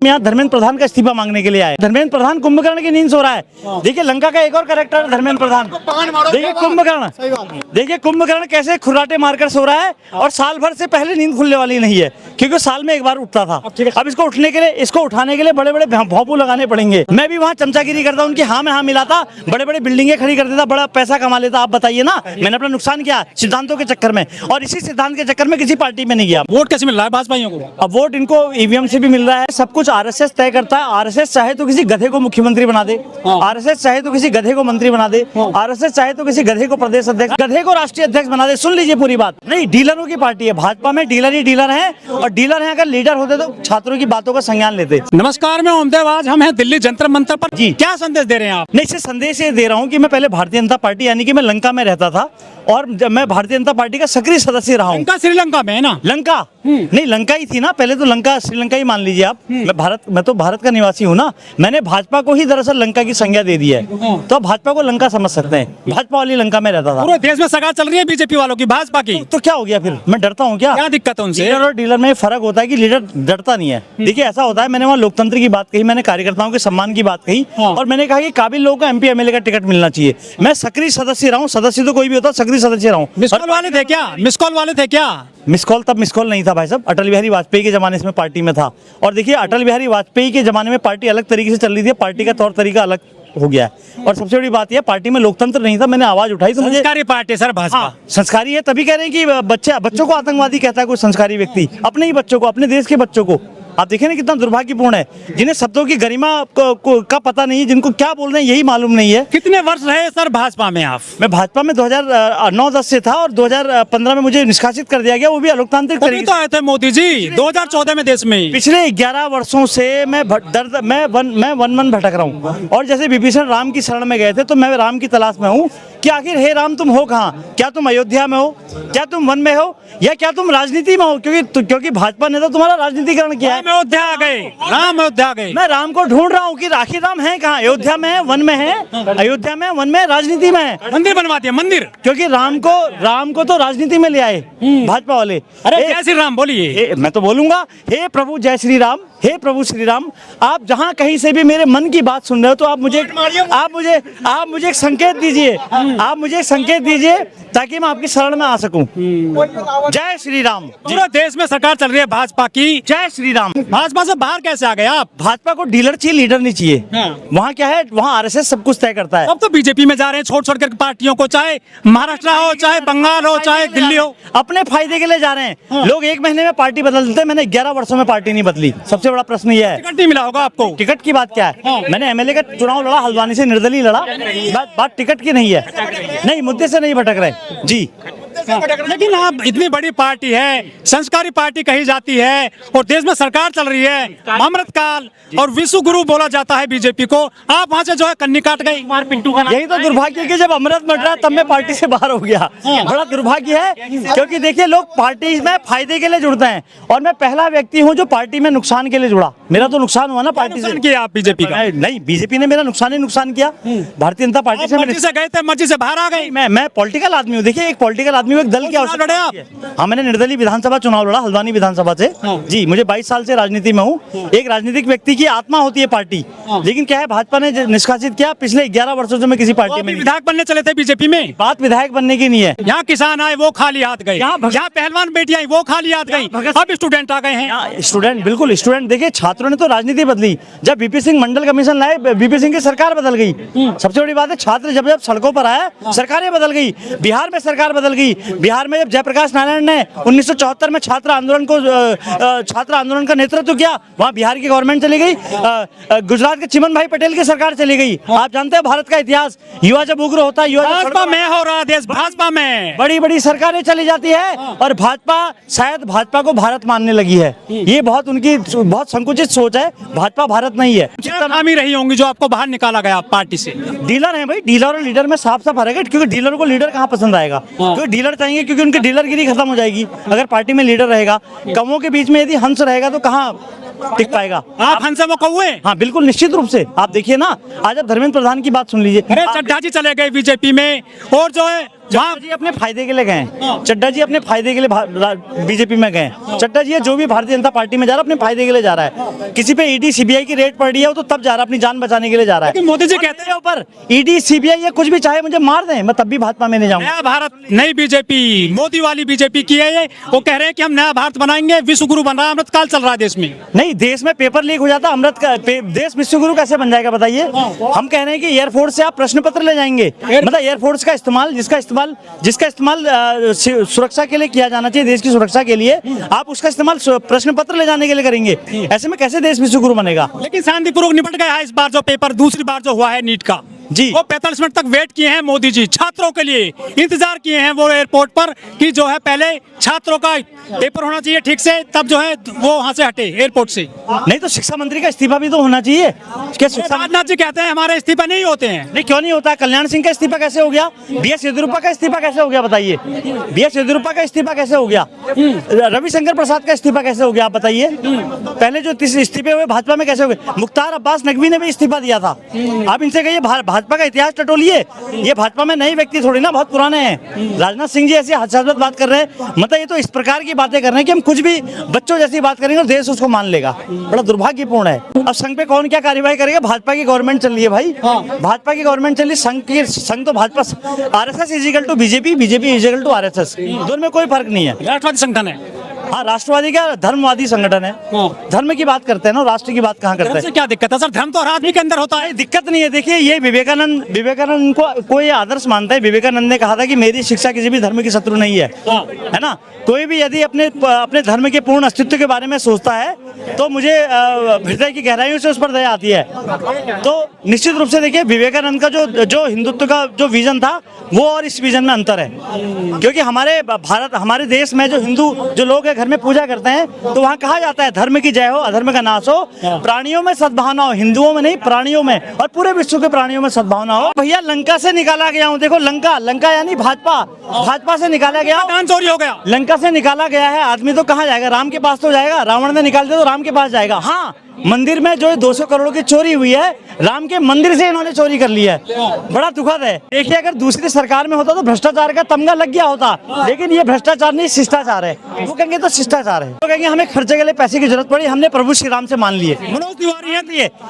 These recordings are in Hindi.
यहाँ धर्मेंद्र प्रधान का इस्तीफा मांगने के लिए आए। धर्मेंद्र प्रधान कुंभकर्ण की नींद सो रहा है। देखिए लंका का एक और कैरेक्टर है धर्मेंद्र प्रधान। देखिए कुंभकर्ण, देखिए कुंभकर्ण कैसे खुर्राटे मारकर सो रहा है और साल भर से पहले नींद खुलने वाली नहीं है, क्योंकि साल में एक बार उठता था। अब इसको उठने के लिए, इसको उठाने के लिए बड़े बड़े भौंपू लगाने पड़ेंगे। मैं भी वहाँ चमचागिरी करता, उनकी हाँ में हाँ मिलाता, बड़े बड़े बिल्डिंगें खड़ी कर देता, बड़ा पैसा कमा लेता। आप बताइए ना, मैंने अपना नुकसान किया सिद्धांतों के चक्कर में, और इसी सिद्धांत के चक्कर में किसी पार्टी में नहीं गया। वोट कैसे मिल रहा है भाजपाइयों को? अब वोट इनको ईवीएम से भी मिल रहा है। सब कुछ आरएसएस तय करता है। आरएसएस चाहे तो किसी गधे को मुख्यमंत्री बना दे, आरएसएस चाहे तो किसी गधे को मंत्री बना दे, आरएसएस चाहे तो किसी गधे को प्रदेश अध्यक्ष, गधे को राष्ट्रीय अध्यक्ष बना दे। सुन लीजिए पूरी बात। नहीं, डीलरों की पार्टी है भाजपा में, डीलर ही डीलर हैं, और डीलर हैं। अगर लीडर होते तो छात्रों की बातों का संज्ञान लेते। नमस्कार, मैं ओमदेव। आज हम हैं दिल्ली जंतर मंतर पर। जी, क्या संदेश दे रहे हैं आप? नहीं, इसे संदेश ये दे रहा हूँ कि मैं पहले भारतीय जनता पार्टी, यानी कि मैं लंका में रहता था, और मैं भारतीय जनता पार्टी का सक्रिय सदस्य रहा हूँ। लंका श्रीलंका में है ना? लंका नहीं, लंका ही थी ना पहले तो। लंका श्रीलंका ही मान लीजिए आप। मैं तो भारत का निवासी हूँ ना। मैंने भाजपा को ही दरअसल लंका की संज्ञा दे दी है, तो आप भाजपा को लंका समझ सकते हैं। भाजपा वाली लंका में रहता था। पूरे देश में सगाई चल रही है बीजेपी वालों की भाजपा की। तो क्या हो गया फिर? मैं डरता हूँ क्या? क्या दिक्कत है उनसे? लीडर और डीलर में फर्क होता है कि लीडर डरता नहीं है। देखिए ऐसा होता है, मैंने वहाँ लोकतंत्र की बात कही, मैंने कार्यकर्ताओं के सम्मान की बात कही, और मैंने कहा कि काबिल लोगों को एमपी एमएलए का टिकट मिलना चाहिए। मैं सक्रिय सदस्य रहा हूँ। सदस्य तो कोई भी होता, सक्रिय सदस्य रहा हूँ। मिस कॉल वाले थे क्या? मिस कॉल वाले थे क्या? मिस कॉल तब मिस कॉल नहीं था भाई साहब। अटल बिहारी वाजपेयी के जमाने में पार्टी में था। और देखिए अटल बिहारी वाजपेयी के जमाने में पार्टी अलग तरीके से चल रही थी, पार्टी का तौर तरीका अलग हो गया है। और सबसे बड़ी बात यह, पार्टी में लोकतंत्र नहीं था, मैंने आवाज उठाई तो मुझे। संस्कारी पार्टी सर भाजपा। हाँ, संस्कारी है, तभी कह रहे हैं कि बच्चों को आतंकवादी कहता है कोई संस्कारी व्यक्ति। अपने ही बच्चों को, अपने देश के बच्चों को। आप देखें ना कितना दुर्भाग्यपूर्ण है, जिन्हें शब्दों की गरिमा का पता नहीं है, जिनको क्या बोल रहे हैं यही मालूम नहीं है। कितने वर्ष रहे सर भाजपा में आप? मैं भाजपा में 2009-10 से था, और 2015 में मुझे निष्कासित कर दिया गया, वो भी अलोकतांत्रिक तरीके तो आए थे मोदी जी 2014 में देश में। पिछले 11 वर्षों से मैं वन भटक रहा हूँ। और जैसे विभीषण राम की शरण में गए थे, तो मैं राम की तलाश में हूँ कि आखिर हे राम तुम हो कहाँ? क्या तुम अयोध्या में हो, क्या तुम वन में हो, या क्या तुम राजनीति में हो? क्योंकि भाजपा ने तो तुम्हारा राजनीतिकरण किया है। अयोध्या आ गए, राम अयोध्या आ गए। मैं राम को ढूंढ रहा हूँ कि आखिर राम है कहाँ? अयोध्या में है, वन में है? अयोध्या में, वन में, राजनीति में है। मंदिर बनवा दिया, मंदिर। क्योंकि राम को तो राजनीति में ले आए भाजपा वाले। अरे जय श्री राम बोलिए। मैं तो बोलूंगा, हे प्रभु जय श्री राम, हे प्रभु श्री राम। आप जहाँ कहीं से भी मेरे मन की बात सुन रहे हो, तो आप मुझे एक संकेत दीजिए। आप मुझे एक संकेत दीजिए ताकि मैं आपकी शरण में आ सकूं। जय श्री राम। पूरे देश में सरकार चल रही है भाजपा की। जय श्री राम। भाजपा से बाहर कैसे आ गए आप? भाजपा को डीलर चाहिए, लीडर नहीं चाहिए। वहाँ क्या है, वहाँ आरएसएस सब कुछ तय करता है। अब तो बीजेपी में जा रहे हैं छोड़ छोड़ कर पार्टियों को, चाहे महाराष्ट्र हो, चाहे बंगाल हो, चाहे दिल्ली हो। अपने फायदे के लिए जा रहे हैं लोग। एक महीने में पार्टी बदल देते हैं। मैंने 11 वर्षों में पार्टी नहीं बदली। सबसे बड़ा प्रश्न यह है, टिकट नहीं मिला होगा आपको। टिकट की बात क्या है? मैंने एमएलए का चुनाव लड़ा, हल्द्वानी से निर्दलीय लड़ा। बात टिकट की नहीं है। नहीं, मुद्दे से नहीं भटक रहे जी। लेकिन आप इतनी बड़ी पार्टी है, संस्कारी पार्टी कही जाती है, और देश में सरकार चल रही है, अमृतकाल और विश्व गुरु बोला जाता है बीजेपी को। आप वहाँ से जो है कन्नी काट गई। यही तो दुर्भाग्य है कि जब अमृत मट रहा तब मैं पार्टी से बाहर हो गया। बड़ा दुर्भाग्य है, क्योंकि देखिए लोग पार्टी में फायदे के लिए जुड़ते हैं, और मैं पहला व्यक्ति हूँ जो पार्टी में नुकसान के लिए जुड़ा। मेरा तो नुकसान हुआ ना पार्टी से। किया आप बीजेपी का? नहीं, बीजेपी ने मेरा नुकसान ही नुकसान किया। भारतीय जनता पार्टी से गए थे, मर्जी से बाहर आ गए। मैं पॉलिटिकल आदमी हूँ। देखिए एक पॉलिटिकल आदमी हूँ, एक दल की आवश्यकता है। हाँ, मैंने निर्दलीय विधानसभा चुनाव लड़ा, हल्द्वानी विधानसभा से जी। मुझे 22 साल से राजनीति में हूँ। एक राजनीतिक व्यक्ति की आत्मा होती है पार्टी, लेकिन क्या है, भाजपा ने निष्कासित किया। पिछले 11 वर्षों से मैं किसी पार्टी में। विधायक बनने चले थे बीजेपी में। बात विधायक बनने की नहीं है। यहाँ किसान आए वो खाली हाथ गए, यहाँ पहलवान बेटी आई वो खाली हाथ गई, अब स्टूडेंट आ गए हैं। स्टूडेंट, बिल्कुल स्टूडेंट। देखिए छात्रों ने तो राजनीति बदली। जब वीपी सिंह मंडल कमीशन लाए, वीपी सिंह की सरकार बदल गई। सबसे बड़ी बात है, छात्र जब सड़कों पर आए, सरकारें बदल गई। बिहार में सरकार बदल गई। बिहार में जब जयप्रकाश नारायण ने 1974 में छात्र आंदोलन का नेतृत्व किया, वहाँ बिहार की गवर्नमेंट चली गई। गुजरात के चिमन भाई पटेल की सरकार चली गई। आप जानते हैं भारत का इतिहास, युवा जब उग्र होता है, भाजपा में हो रहा देश, भाजपा में बड़ी बड़ी सरकारें चली जाती है, और भाजपा को भारत मानने लगी है। ये बहुत संकुचित सोच है। भाजपा भारत नहीं है। नामी रही होंगी जो आपको बाहर निकाला गया पार्टी से। डीलर है भाई, डीलर और लीडर में साफ साफ फर्क है। क्योंकि डीलर को लीडर कहाँ पसंद आएगा? क्योंकि डीलर चाहिए, क्योंकि उनकी डीलरगिरी खत्म हो जाएगी अगर पार्टी में लीडर रहेगा। कौवों के बीच में यदि हंस रहेगा तो कहाँ टिक पाएगा? आप हंस में कौवे? हाँ बिल्कुल, निश्चित रूप से। आप देखिए ना, आज आप धर्मेंद्र प्रधान की बात सुन लीजिए। अरे चड्ढा जी चले गए बीजेपी में, और जो है वहाँ जी अपने फायदे के लिए गए, चड्डा जी अपने फायदे के लिए बीजेपी में गए। चड्डा जी जो भी भारतीय जनता पार्टी में जा रहा है अपने फायदे के लिए जा रहा है। किसी पे ईडी सीबीआई की रेड पड़ रही है वो तो तब जा रहा है, अपनी जान बचाने के लिए जा रहा है। लेकिन मोदी जी कहते हैं ऊपर ईडी सीबीआई या कुछ भी चाहे मुझे मार दें, मैं तब भी भाजपा में नहीं जाऊंगा। नया भारत, नई बीजेपी, मोदी वाली बीजेपी की है ये। वो कह रहे हैं कि हम नया भारत बनाएंगे, विश्व गुरु बन रहा है, अमृतकाल चल रहा है देश में। नहीं, देश में पेपर लीक हो जाता, अमृत का देश विश्वगुरु कैसे बन जाएगा बताइए। हम कह रहे हैं कि एयरफोर्स से आप प्रश्न पत्र ले जाएंगे, मतलब एयरफोर्स का इस्तेमाल जिसका इस्तेमाल सुरक्षा के लिए किया जाना चाहिए, देश की सुरक्षा के लिए, आप उसका इस्तेमाल प्रश्न पत्र ले जाने के लिए करेंगे। ऐसे में कैसे देश विश्वगुरु बनेगा। लेकिन शांतिपूर्वक निपट गया है इस बार जो पेपर, दूसरी बार जो हुआ है नीट का जी, वो 45 मिनट तक वेट किए हैं मोदी जी, छात्रों के लिए इंतजार किए हैं वो एयरपोर्ट पर कि जो है पहले छात्रों का पेपर होना चाहिए ठीक से, तब जो है वो वहां से हटे एयरपोर्ट से। नहीं तो शिक्षा मंत्री का इस्तीफा भी तो होना चाहिए। क्या शिक्षा राजनाथ जी कहते हैं हमारे इस्तीफा नहीं होते हैं। नहीं, क्यों नहीं होता। कल्याण सिंह का इस्तीफा कैसे हो गया, बीएस येदियुरप्पा का इस्तीफा कैसे हो गया बताइए। बीएस येदियुरप्पा का इस्तीफा कैसे हो गया, रविशंकर प्रसाद का इस्तीफा कैसे हो गया आप बताइए। पहले जो इस्तीफे हुए भाजपा में कैसे हो गए। मुख्तार अब्बास नकवी ने भी इस्तीफा दिया था। आप इनसे कहिए भाजपा का इतिहास टटोलिए, ये भाजपा में नए व्यक्ति थोड़ी ना, बहुत पुराने हैं। राजनाथ सिंह जी ऐसी हास्यास्पद बात कर रहे हैं, मतलब ये तो इस प्रकार की बातें कर रहे हैं कि हम कुछ भी बच्चों जैसी बात करेंगे और देश उसको मान लेगा। बड़ा दुर्भाग्यपूर्ण है। अब संघ पे कौन क्या कार्यवाही करेगा, भाजपा की गवर्नमेंट चल रही है भाई, भाजपा की गवर्नमेंट चल रही है। संघ तो Bhajpa, RSS equal to BJP, BJP equal to RSS, दोनों में कोई फर्क नहीं है। राष्ट्रवादी संगठन है। हाँ, राष्ट्रवादी का धर्मवादी संगठन है। धर्म की बात करते हैं ना, राष्ट्र की बात कहाँ करते हैं। से क्या दिक्कत है सर, धर्म तो हर आदमी के अंदर होता है। दिक्कत नहीं है। देखिए ये विवेकानंद को कोई आदर्श मानता है। विवेकानंद ने कहा था कि मेरी शिक्षा किसी भी धर्म की शत्रु नहीं है ना। कोई भी यदि अपने धर्म के पूर्ण अस्तित्व के बारे में सोचता है तो मुझे हृदय की गहराइयों से उस पर दया आती है। तो निश्चित रूप से देखिए विवेकानंद का जो हिंदुत्व का जो विजन था वो और इस विजन में अंतर है, क्योंकि हमारे देश में जो हिंदू जो लोग घर में पूजा करते हैं तो वहाँ कहा जाता है धर्म की जय हो, अधर्म का नाश हो, प्राणियों में सद्भावना हो, हिंदुओं में नहीं प्राणियों में, और पूरे विश्व के प्राणियों में सद्भावना हो। भैया लंका से निकाला गया हूँ, देखो लंका यानी भाजपा से निकाला गया, चोरी हो गया, लंका से निकाला गया है। आदमी तो कहाँ जाएगा, राम के पास तो जाएगा। रावण ने निकाल दिया तो राम के पास जाएगा। हाँ, मंदिर में जो 200 करोड़ की चोरी हुई है, राम के मंदिर से इन्होंने चोरी कर ली है। बड़ा दुखद है। देखिए अगर दूसरी सरकार में होता तो भ्रष्टाचार का तमगा लग गया होता, लेकिन ये भ्रष्टाचार नहीं शिष्टाचार है। वो कहेंगे तो शिष्टाचार है, वो कहेंगे हमें खर्चे के लिए पैसे की जरूरत पड़ी, हमने प्रभु श्री राम से मान लिए। मनोज तिवारी है,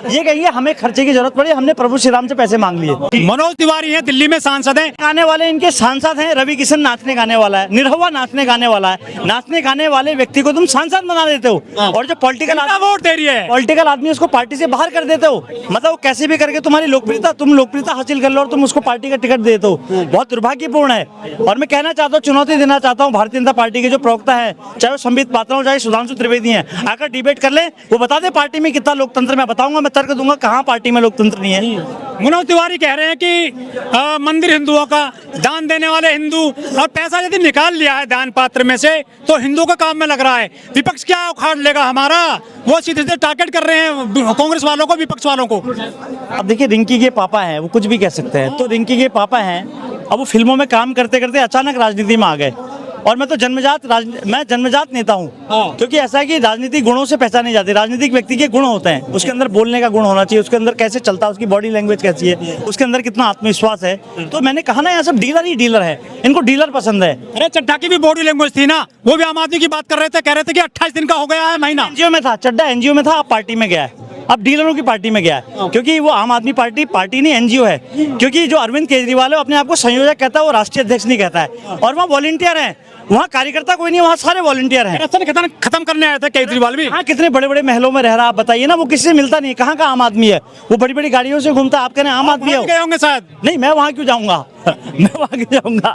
ये कहेंगे हमें खर्चे की जरूरत पड़ी, हमने प्रभु श्री राम से पैसे मांग लिए। मनोज तिवारी है, दिल्ली में सांसद है। आने वाले इनके सांसद हैं रवि किशन, नाचने गाने वाला है, निरहुआ नाचने गाने वाला है। नाचने गाने वाले व्यक्ति को तुम सांसद बना देते हो, और जो पॉलिटिकल वोट दे रही है, पॉलिटिकल आदमी उसको पार्टी से बाहर कर देते हो। मतलब वो कैसे भी करके तुम लोकप्रियता हासिल कर लो और तुम उसको पार्टी का टिकट देते हो। बहुत दुर्भाग्यपूर्ण है। और मैं कहना चाहता हूँ, चुनौती देना चाहता हूँ भारतीय जनता पार्टी के जो प्रवक्ता है, चाहे वो संबित पात्रा हो, चाहे सुधांशु त्रिवेदी हैं, आकर डिबेट कर ले, वो बता दे पार्टी में कितना लोकतंत्र। मैं बताऊंगा, मैं तर्क दूंगा कहाँ पार्टी में लोकतंत्र नहीं है। मनोज तिवारी कह रहे हैं कि मंदिर हिंदुओं का, दान देने वाले हिंदू, और पैसा यदि निकाल लिया है दान पात्र में से तो हिंदुओं का काम में लग रहा है। विपक्ष क्या उखाड़ लेगा हमारा, वो सीधे टारगेट कर रहे हैं कांग्रेस वालों को, विपक्ष वालों को। अब देखिए रिंकी के पापा हैं, वो कुछ भी कह सकते हैं, तो रिंकी के पापा हैं, अब वो फिल्मों में काम करते करते अचानक राजनीति में आ गए। और मैं तो जन्मजात नेता हूँ, क्योंकि ऐसा है कि राजनीतिक गुणों से पहचानी जाती है। राजनीतिक व्यक्ति के गुण होते हैं, उसके अंदर बोलने का गुण होना चाहिए, उसके अंदर कैसे चलता है, उसकी बॉडी लैंग्वेज कैसी है, उसके अंदर कितना आत्मविश्वास है। तो मैंने कहा ना, यहाँ सब डीलर ही डीलर है, इनको डीलर पसंद है। अरे चड्ढा की भी बॉडी लैंग्वेज थी ना, वो भी आम आदमी की बात कर रहे थे, कह रहे थे कि 28 दिन का हो गया है महीना। एनजीओ में था, चड्ढा एनजीओ में था, अब पार्टी में गया है, अब डीलरों की पार्टी में गया है, क्योंकि वो आम आदमी पार्टी नहीं एनजीओ है। क्योंकि जो अरविंद केजरीवाल है अपने आप को संयोजक कहता है, वो राष्ट्रीय अध्यक्ष नहीं कहता है। और वहाँ वॉलंटियर है, वहाँ कार्यकर्ता कोई नहीं, वहाँ सारे वॉलंटियर हैं। खत्म करने आए थे केजरीवाल भी। हाँ, कितने बड़े बड़े महलों में रह रहा, आप बताइए ना, वो किसी से मिलता नहीं, कहाँ का आम आदमी है, वो बड़ी बड़ी गाड़ियों से घूमता है। आप कह रहे हैं आम आदमी गए होंगे शायद। नहीं, मैं वहाँ क्यों जाऊँगा मैं वहाँ क्यों जाऊँगा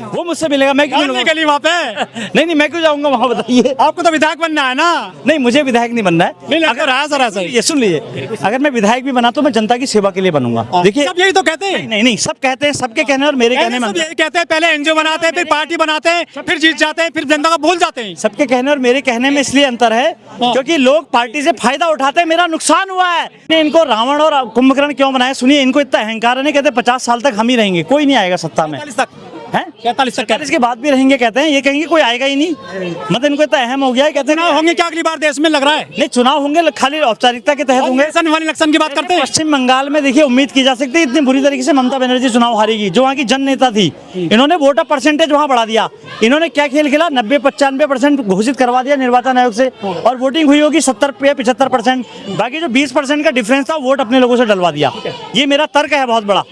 वो मुझसे मिलेगा, मैं क्यों गली वहाँ पे नहीं, मैं क्यों जाऊँगा वहाँ, बताइए। आपको तो विधायक बनना है ना। नहीं, मुझे विधायक नहीं बनना है। अगर ये सुन लीजिए, अगर मैं विधायक भी बना तो मैं जनता की सेवा के लिए बनूंगा। देखिए सब यही तो कहते हैं। नहीं, सब कहते हैं, सबके कहने और मेरे कहने में यही कहते हैं, पहले एनजीओ बनाते हैं, फिर पार्टी बनाते हैं, फिर जीत जाते हैं, फिर जनता को भूल जाते हैं। सबके कहने और मेरे कहने में इसलिए अंतर है क्योंकि लोग पार्टी से फायदा उठाते हैं। मेरा नुकसान हुआ है। इनको रावण और कुंभकर्ण क्यों बनाया, सुनिए, इनको इतना अहंकार है, कहते 50 साल तक हम ही रहेंगे, कोई नहीं आएगा सत्ता में। हैं 43 तक 43 के बाद भी रहेंगे कहते हैं, ये कहेंगे कोई आएगा ही नहीं, मतलब इनको इतना अहम हो गया है, कहते हैं चुनाव होंगे क्या अगली बार देश में, लग रहा है? नहीं चुनाव होंगे खाली औपचारिकता के तहत होंगे। इलेक्शन की बात करते हैं। पश्चिम बंगाल में देखिए उम्मीद की जा सकती है इतनी बुरी तरीके से ममता बनर्जी चुनाव हारेगी, जो वहाँ की जन नेता थी, इन्होंने वोटर परसेंटेज वहाँ बढ़ा दिया। इन्होंने क्या खेल खेला, 90-95% घोषित करवा दिया निर्वाचन आयोग से, और वोटिंग हुई होगी 70 या 75%, बाकी जो 20% का डिफरेंस था वोट अपने लोगों से डलवा दिया। ये मेरा तर्क है बहुत बड़ा।